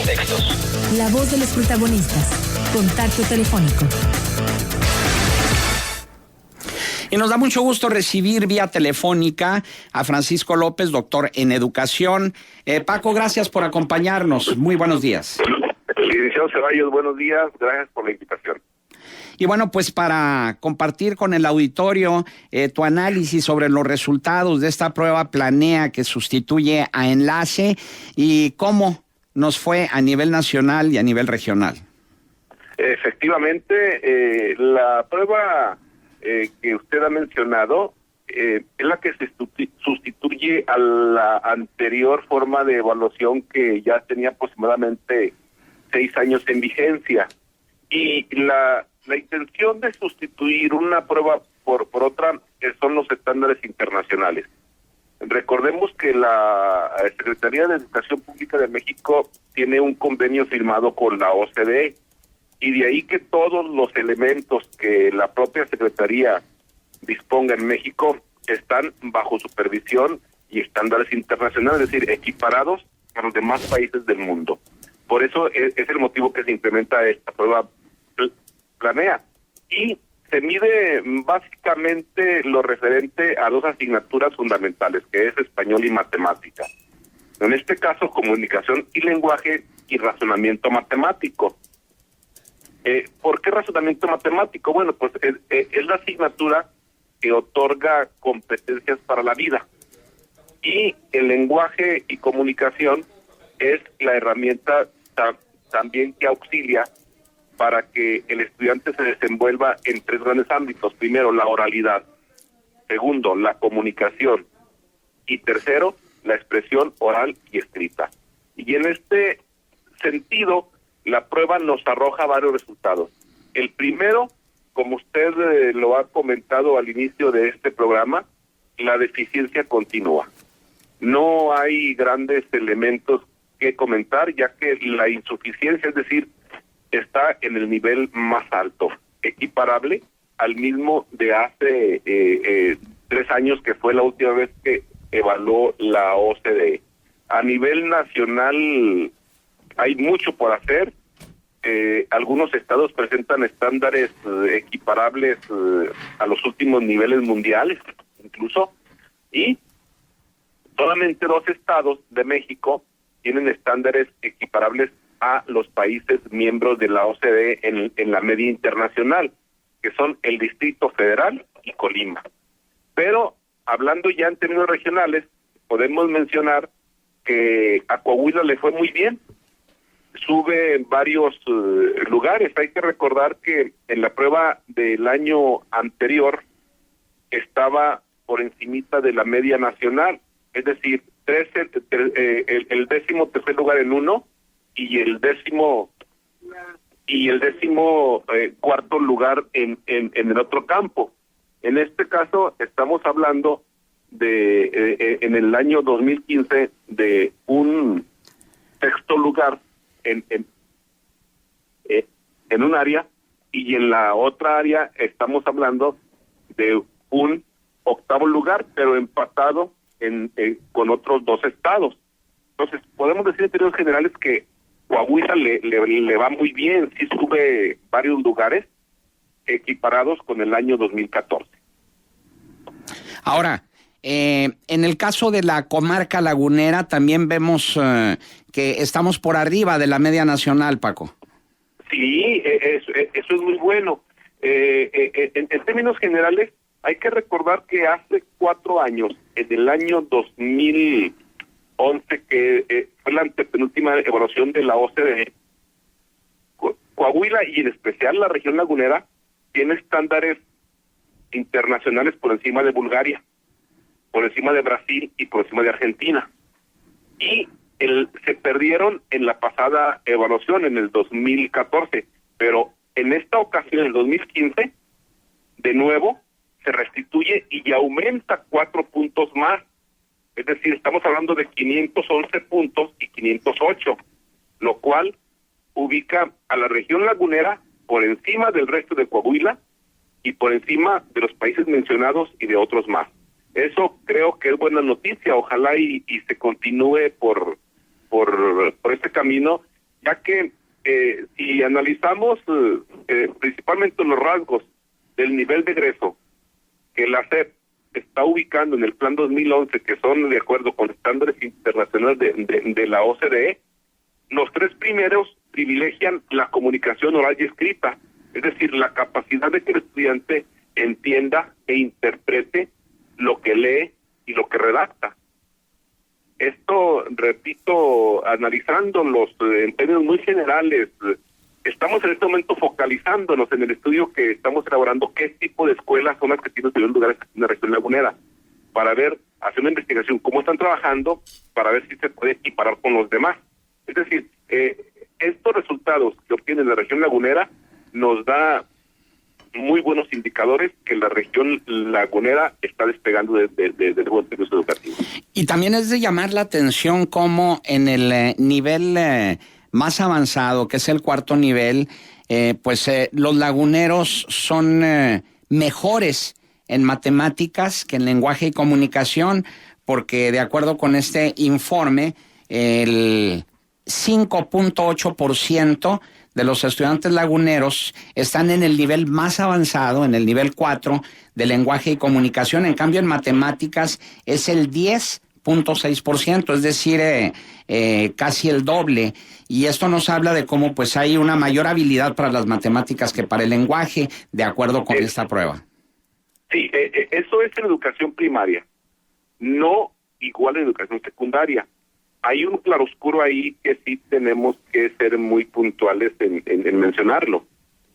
contextos. La voz de los protagonistas. Contacto telefónico. Y nos da mucho gusto recibir vía telefónica a Francisco López, doctor en educación. Paco, gracias por acompañarnos. Muy buenos días. Licenciado Ceballos, buenos días. Gracias por la invitación. Y bueno, pues para compartir con el auditorio tu análisis sobre los resultados de esta prueba Planea que sustituye a Enlace y cómo nos fue a nivel nacional y a nivel regional. Efectivamente, la prueba que usted ha mencionado es la que se sustituye a la anterior forma de evaluación que ya tenía aproximadamente 6 años en vigencia. Y la intención de sustituir una prueba por otra son los estándares internacionales. Recordemos que la Secretaría de Educación Pública de México tiene un convenio firmado con la OCDE, y de ahí que todos los elementos que la propia Secretaría disponga en México están bajo supervisión y estándares internacionales, es decir, equiparados a los demás países del mundo. Por eso es el motivo que se implementa esta prueba Planea. Y se mide básicamente lo referente a 2 asignaturas fundamentales, que es español y matemática. En este caso, comunicación y lenguaje y razonamiento matemático. ¿Por qué razonamiento matemático? Bueno, pues es la asignatura que otorga competencias para la vida. Y el lenguaje y comunicación es la herramienta también que auxilia para que el estudiante se desenvuelva en 3 grandes ámbitos. Primero, la oralidad. Segundo, la comunicación. Y tercero, la expresión oral y escrita. Y en este sentido, la prueba nos arroja varios resultados. El primero, como usted lo ha comentado al inicio de este programa, la deficiencia continua. No hay grandes elementos que comentar, ya que la insuficiencia, es decir, está en el nivel más alto, equiparable al mismo de hace 3 años, que fue la última vez que evaluó la OCDE. A nivel nacional hay mucho por hacer. Algunos estados presentan estándares equiparables a los últimos niveles mundiales, incluso, y solamente 2 estados de México tienen estándares equiparables a los países miembros de la OCDE en la media internacional, que son el Distrito Federal y Colima. Pero, hablando ya en términos regionales, podemos mencionar que a Coahuila le fue muy bien, sube en varios lugares. Hay que recordar que en la prueba del año anterior estaba por encimita de la media nacional, es decir, el 13º lugar en uno y el 14º lugar en el otro campo. En este caso estamos hablando de en el año 2015 de un 6º lugar en un área, y en la otra área estamos hablando de un 8º lugar, pero empatado con otros 2 estados. Entonces, podemos decir en términos generales que Coahuila le va muy bien, sí sube varios lugares equiparados con el año 2014. Ahora, en el caso de la comarca lagunera también vemos que estamos por arriba de la media nacional, Paco. Sí, eso es muy bueno. En términos generales, hay que recordar que hace 4 años, en el año 2011, que fue la antepenúltima evaluación de la OCDE, Coahuila y en especial la región lagunera tiene estándares internacionales por encima de Bulgaria, por encima de Brasil y por encima de Argentina. Y se perdieron en la pasada evaluación, en el 2014, pero en esta ocasión, en el 2015, de nuevo se restituye y aumenta 4 puntos más. Es decir, estamos hablando de 511 puntos y 508, lo cual ubica a la región lagunera por encima del resto de Coahuila y por encima de los países mencionados y de otros más. Eso creo que es buena noticia. Ojalá y se continúe por este camino ya que si analizamos principalmente los rasgos del nivel de egreso que la SEP está ubicando en el Plan 2011, que son de acuerdo con estándares internacionales de la OCDE, los 3 primeros privilegian la comunicación oral y escrita, es decir, la capacidad de que el estudiante entienda e interprete lo que lee y lo que redacta. Esto, repito, analizándolos en términos muy generales, estamos en este momento focalizándonos en el estudio que estamos elaborando, qué tipo de escuelas son las que tienen los lugares en la región lagunera, para ver, hacer una investigación, cómo están trabajando, para ver si se puede equiparar con los demás. Es decir, estos resultados que obtiene la región lagunera nos da muy buenos indicadores que la región lagunera está despegando desde el buen servicio educativo. Y también es de llamar la atención cómo en el nivel más avanzado, que es el 4º nivel, los laguneros son mejores en matemáticas que en lenguaje y comunicación, porque de acuerdo con este informe, el 5.8% de los estudiantes laguneros están en el nivel más avanzado, en el nivel 4 de lenguaje y comunicación. En cambio, en matemáticas es el 10.6%, es decir, casi el doble. Y esto nos habla de cómo pues hay una mayor habilidad para las matemáticas que para el lenguaje, de acuerdo con esta prueba. Sí, eso es en educación primaria, no igual en educación secundaria. Hay un claroscuro ahí que sí tenemos que ser muy puntuales en mencionarlo.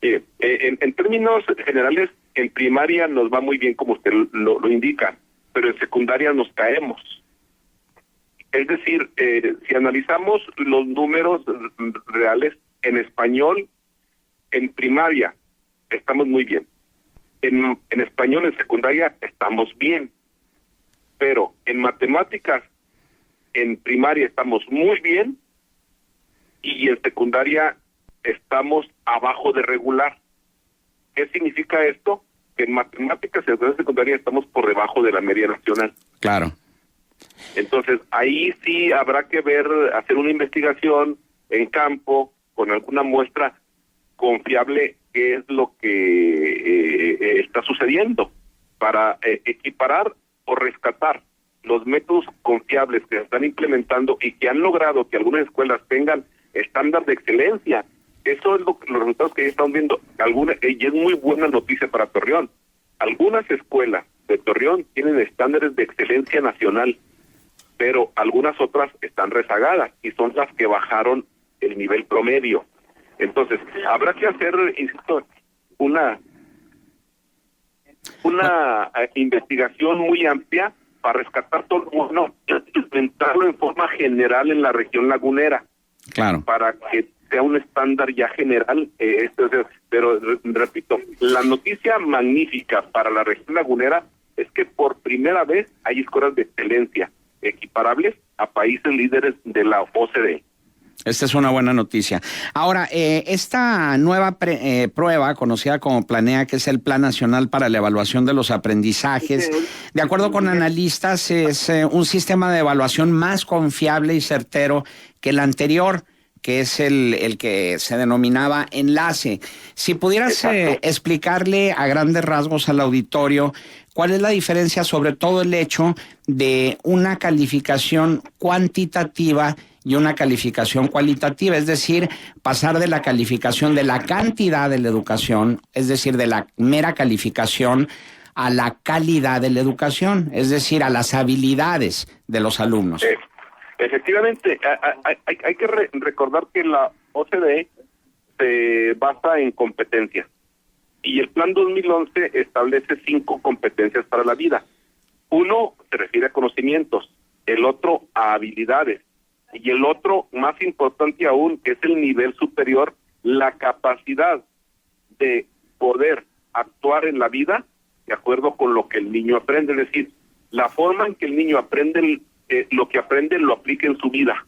En términos generales, en primaria nos va muy bien, como usted lo indica, pero en secundaria nos caemos. Es decir, si analizamos los números reales en español, en primaria estamos muy bien. En español, en secundaria, estamos bien. Pero en matemáticas, en primaria estamos muy bien y en secundaria estamos abajo de regular. ¿Qué significa esto? Que en matemáticas y en secundaria estamos por debajo de la media nacional. Claro. Entonces, ahí sí habrá que hacer una investigación en campo con alguna muestra confiable qué es lo que está sucediendo para equiparar o rescatar los métodos confiables que se están implementando y que han logrado que algunas escuelas tengan estándar de excelencia. Eso es los resultados que ya estamos viendo. Y es muy buena noticia para Torreón. Algunas escuelas de Torreón tienen estándares de excelencia nacional, pero algunas otras están rezagadas y son las que bajaron el nivel promedio. Entonces, habrá que hacer, insisto, una investigación muy amplia para rescatar todo, implementarlo en forma general en la región lagunera. Claro. Para que sea un estándar ya general. Pero, repito, la noticia magnífica para la región lagunera es que por primera vez hay escuelas de excelencia equiparables a países líderes de la OCDE. Esta es una buena noticia. Ahora, esta nueva prueba, conocida como Planea, que es el Plan Nacional para la Evaluación de los Aprendizajes, de acuerdo con analistas, es un sistema de evaluación más confiable y certero que el anterior, que es el que se denominaba Enlace. Si pudieras explicarle a grandes rasgos al auditorio cuál es la diferencia, sobre todo el hecho de una calificación cuantitativa y una calificación cualitativa, es decir, pasar de la calificación de la cantidad de la educación, es decir, de la mera calificación, a la calidad de la educación, es decir, a las habilidades de los alumnos. Efectivamente, hay que recordar que la OCDE se basa en competencias y el Plan 2011 establece 5 competencias para la vida. Uno se refiere a conocimientos, el otro a habilidades, y el otro, más importante aún, que es el nivel superior, la capacidad de poder actuar en la vida de acuerdo con lo que el niño aprende, es decir, la forma en que el niño aprende lo que aprende lo aplica en su vida,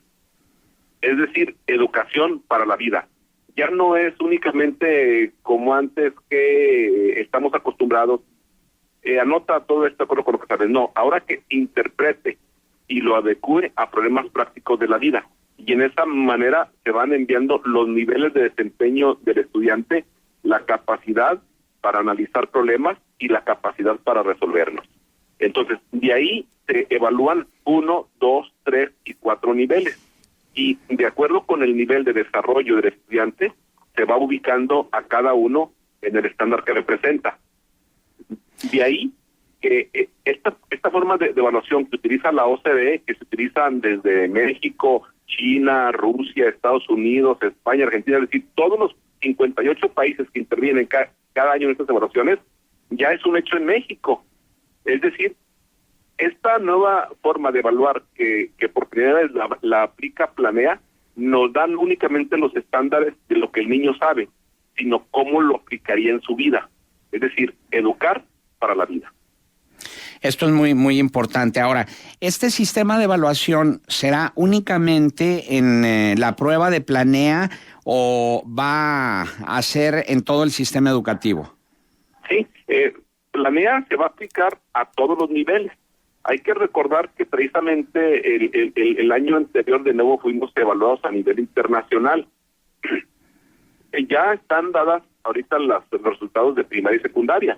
es decir, educación para la vida. Ya no es únicamente como antes que estamos acostumbrados, anota todo esto de acuerdo con lo que sabes, no, ahora que interprete y lo adecue a problemas prácticos de la vida. y en esa manera se van enviando los niveles de desempeño del estudiante, la capacidad para analizar problemas y la capacidad para resolverlos. Entonces, de ahí se evalúan 1, 2, 3 y 4 niveles. Y de acuerdo con el nivel de desarrollo del estudiante, se va ubicando a cada uno en el estándar que representa. De ahí que esta forma de evaluación que utiliza la OCDE, que se utilizan desde México, China, Rusia, Estados Unidos, España, Argentina, es decir, todos los 58 países que intervienen cada año en estas evaluaciones, ya es un hecho en México. Es decir, esta nueva forma de evaluar que por primera vez la aplica Planea, nos dan únicamente los estándares de lo que el niño sabe, sino cómo lo aplicaría en su vida. Es decir, educar para la vida. Esto es muy, muy importante. Ahora, ¿este sistema de evaluación será únicamente en la prueba de Planea o va a ser en todo el sistema educativo? Sí, Planea se va a aplicar a todos los niveles. Hay que recordar que precisamente el año anterior de nuevo fuimos evaluados a nivel internacional. Ya están dadas ahorita los resultados de primaria y secundaria.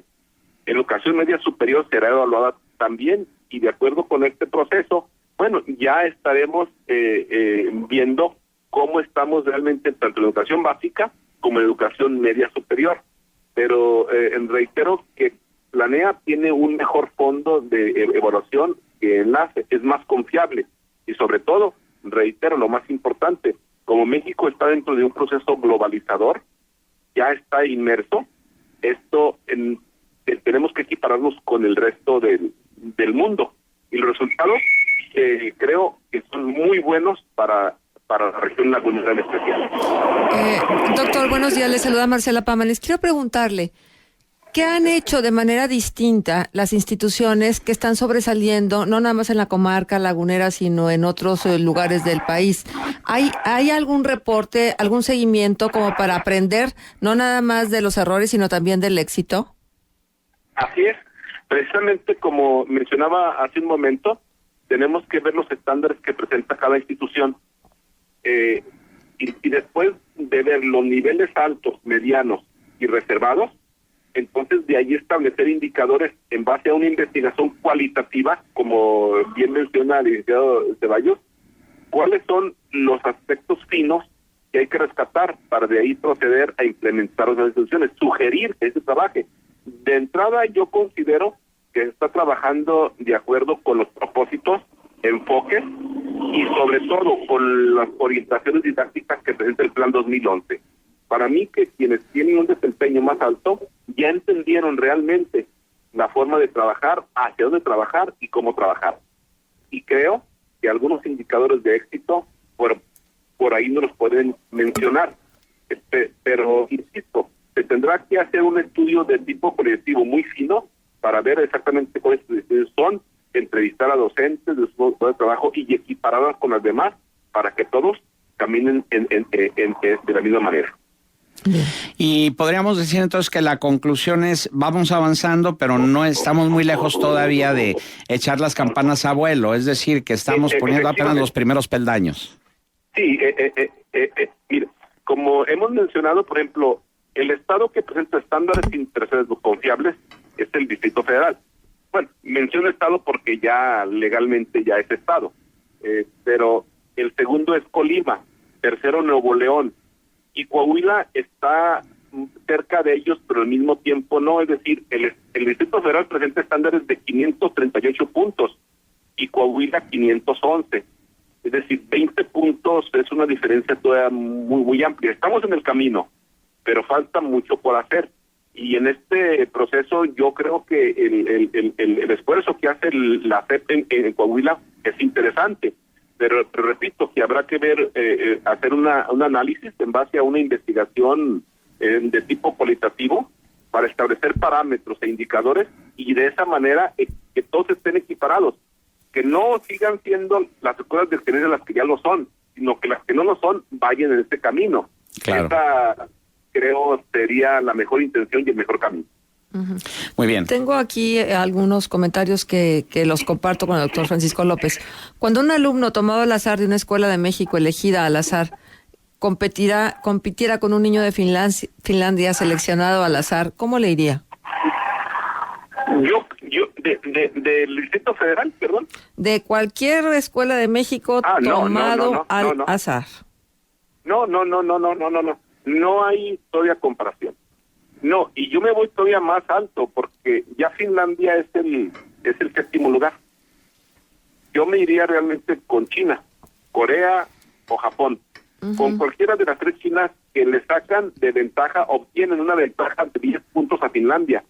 En educación media superior será evaluada también, y de acuerdo con este proceso, bueno, ya estaremos viendo cómo estamos realmente tanto en educación básica como en educación media superior. Pero reitero que Planea tiene un mejor fondo de evaluación que Enlace, es más confiable y sobre todo, reitero, lo más importante, como México está dentro de un proceso globalizador, ya está inmerso, tenemos que equipararnos con el resto del mundo, y los resultados creo que son muy buenos para la región lagunera en especial. Doctor, buenos días, le saluda Marcela Pama. Les quiero preguntarle, ¿qué han hecho de manera distinta las instituciones que están sobresaliendo, no nada más en la comarca lagunera, sino en otros lugares del país? ¿Hay algún reporte, algún seguimiento como para aprender, no nada más de los errores, sino también del éxito? Así es. Precisamente como mencionaba hace un momento, tenemos que ver los estándares que presenta cada institución. Y después de ver los niveles altos, medianos y reservados, entonces de ahí establecer indicadores en base a una investigación cualitativa, como bien menciona el licenciado Ceballos, cuáles son los aspectos finos que hay que rescatar para de ahí proceder a implementar las instituciones, sugerir que se trabaje. De entrada yo considero que se está trabajando de acuerdo con los propósitos, enfoques y sobre todo con las orientaciones didácticas que presenta el Plan 2011. Para mí que quienes tienen un desempeño más alto ya entendieron realmente la forma de trabajar, hacia dónde trabajar y cómo trabajar. Y creo que algunos indicadores de éxito por ahí no los pueden mencionar. Pero, insisto, se tendrá que hacer un estudio de tipo proyectivo muy fino para ver exactamente cuáles son, entrevistar a docentes de su de trabajo y equipararlas con las demás para que todos caminen de la misma manera. Y podríamos decir entonces que la conclusión es, vamos avanzando, pero no estamos muy lejos todavía de echar las campanas a vuelo, es decir, que estamos poniendo apenas los primeros peldaños. Sí, mire, como hemos mencionado, por ejemplo, el estado que presenta estándares internacionales confiables es el Distrito Federal. Bueno, menciono estado porque ya legalmente ya es estado, pero el segundo es Colima, tercero Nuevo León, y Coahuila está cerca de ellos, pero al mismo tiempo no, es decir, el Distrito Federal presenta estándares de 538 puntos y Coahuila 511, es decir, 20 puntos es una diferencia todavía muy, muy amplia. Estamos en el camino, pero falta mucho por hacer, y en este proceso yo creo que el esfuerzo que hace la CEP en Coahuila es interesante. Pero repito que habrá que ver, hacer un análisis en base a una investigación de tipo cualitativo para establecer parámetros e indicadores y de esa manera que todos estén equiparados, que no sigan siendo las escuelas de excelencia las que ya lo son, sino que las que no lo son vayan en este camino. Claro. Esa creo sería la mejor intención y el mejor camino. Muy bien. Tengo aquí algunos comentarios que los comparto con el doctor Francisco López. Cuando un alumno tomado al azar de una escuela de México elegida al azar compitiera con un niño de Finlandia seleccionado al azar, ¿cómo le iría? Del Distrito Federal, perdón. De cualquier escuela de México tomado al azar. No. No hay todavía comparación. No, y yo me voy todavía más alto porque ya Finlandia es el 7º lugar. Yo me iría realmente con China, Corea o Japón. Con cualquiera de las 3 Chinas que le sacan de ventaja, obtienen una ventaja de 10 puntos a Finlandia.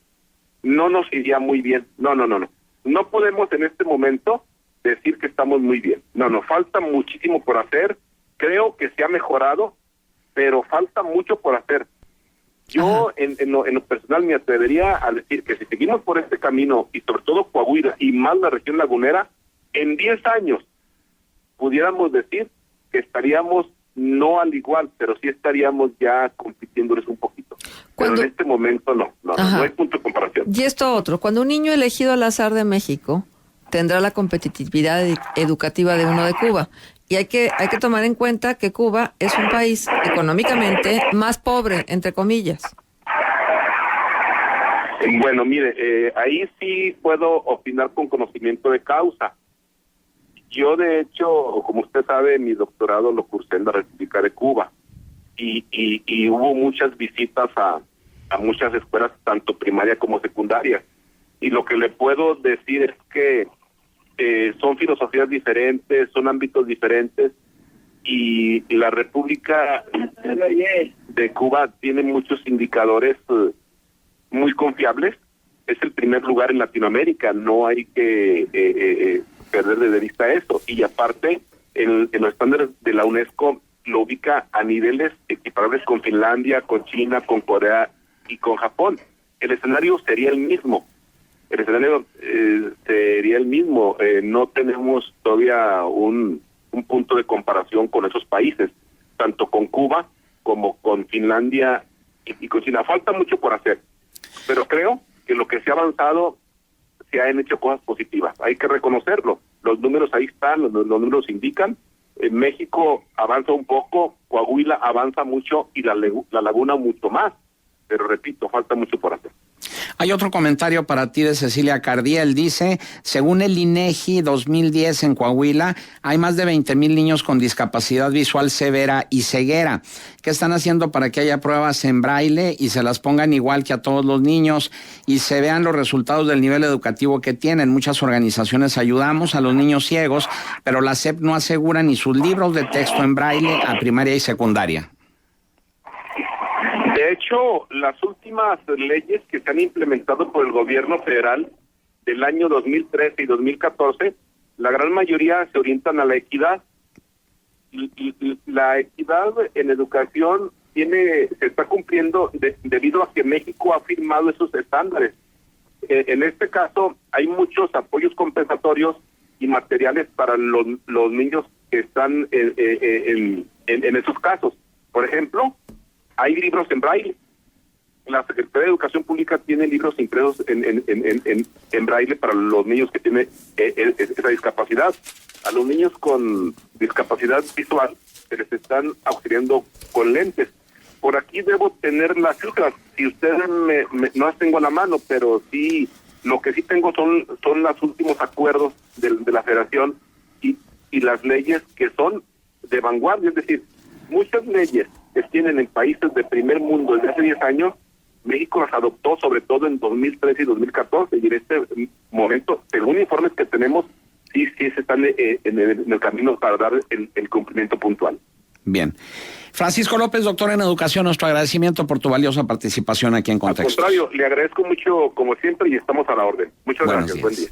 No nos iría muy bien. No. No podemos en este momento decir que estamos muy bien. No, falta muchísimo por hacer. Creo que se ha mejorado, pero falta mucho por hacer. Yo en lo personal me atrevería a decir que si seguimos por este camino, y sobre todo Coahuila y más la región lagunera, en 10 años pudiéramos decir que estaríamos no al igual, pero sí estaríamos ya compitiéndoles un poquito. Pero en este momento no hay punto de comparación. Y esto otro, cuando un niño elegido al azar de México tendrá la competitividad educativa de uno de Cuba. Y hay que tomar en cuenta que Cuba es un país económicamente más pobre, entre comillas. Bueno, mire, ahí sí puedo opinar con conocimiento de causa. Yo, de hecho, como usted sabe, mi doctorado lo cursé en la República de Cuba. Y hubo muchas visitas a muchas escuelas, tanto primaria como secundaria. Y lo que le puedo decir es que son filosofías diferentes, son ámbitos diferentes, y la República de Cuba tiene muchos indicadores muy confiables. Es el primer lugar en Latinoamérica, no hay que perder de vista eso. Y aparte, en los estándares de la UNESCO lo ubica a niveles equiparables con Finlandia, con China, con Corea y con Japón. El escenario sería el mismo. No tenemos todavía un punto de comparación con esos países, tanto con Cuba como con Finlandia y con China. Falta mucho por hacer, pero creo que lo que se ha avanzado, se han hecho cosas positivas. Hay que reconocerlo. Los números ahí están, los números indican. En México avanza un poco, Coahuila avanza mucho y la Laguna mucho más. Pero repito, falta mucho por hacer. Hay otro comentario para ti de Cecilia Cardiel. Dice, según el INEGI 2010 en Coahuila, hay más de 20,000 niños con discapacidad visual severa y ceguera. ¿Qué están haciendo para que haya pruebas en braille y se las pongan igual que a todos los niños y se vean los resultados del nivel educativo que tienen? Muchas organizaciones ayudamos a los niños ciegos, pero la SEP no asegura ni sus libros de texto en braille a primaria y secundaria. De hecho, las últimas leyes que se han implementado por el gobierno federal del año 2013 y 2014, la gran mayoría se orientan a la equidad. La equidad en educación se está cumpliendo debido a que México ha firmado esos estándares. En este caso, hay muchos apoyos compensatorios y materiales para los niños que están en esos casos. Por ejemplo, hay libros en braille. La Secretaría de Educación Pública tiene libros impresos en braille para los niños que tienen esa discapacidad. A los niños con discapacidad visual se les están auxiliando con lentes. Por aquí debo tener las cifras. Si ustedes no las tengo a la mano, pero sí, lo que sí tengo son los últimos acuerdos de la Federación y las leyes que son de vanguardia. Es decir, muchas leyes que tienen en países de primer mundo desde hace 10 años, México las adoptó sobre todo en 2013 y 2014, y en este momento, según informes que tenemos, sí se están en el camino para dar el cumplimiento puntual. Bien. Francisco López, doctor en educación, nuestro agradecimiento por tu valiosa participación aquí en Contexto. Al contrario, le agradezco mucho como siempre y estamos a la orden. Muchas gracias, buen día.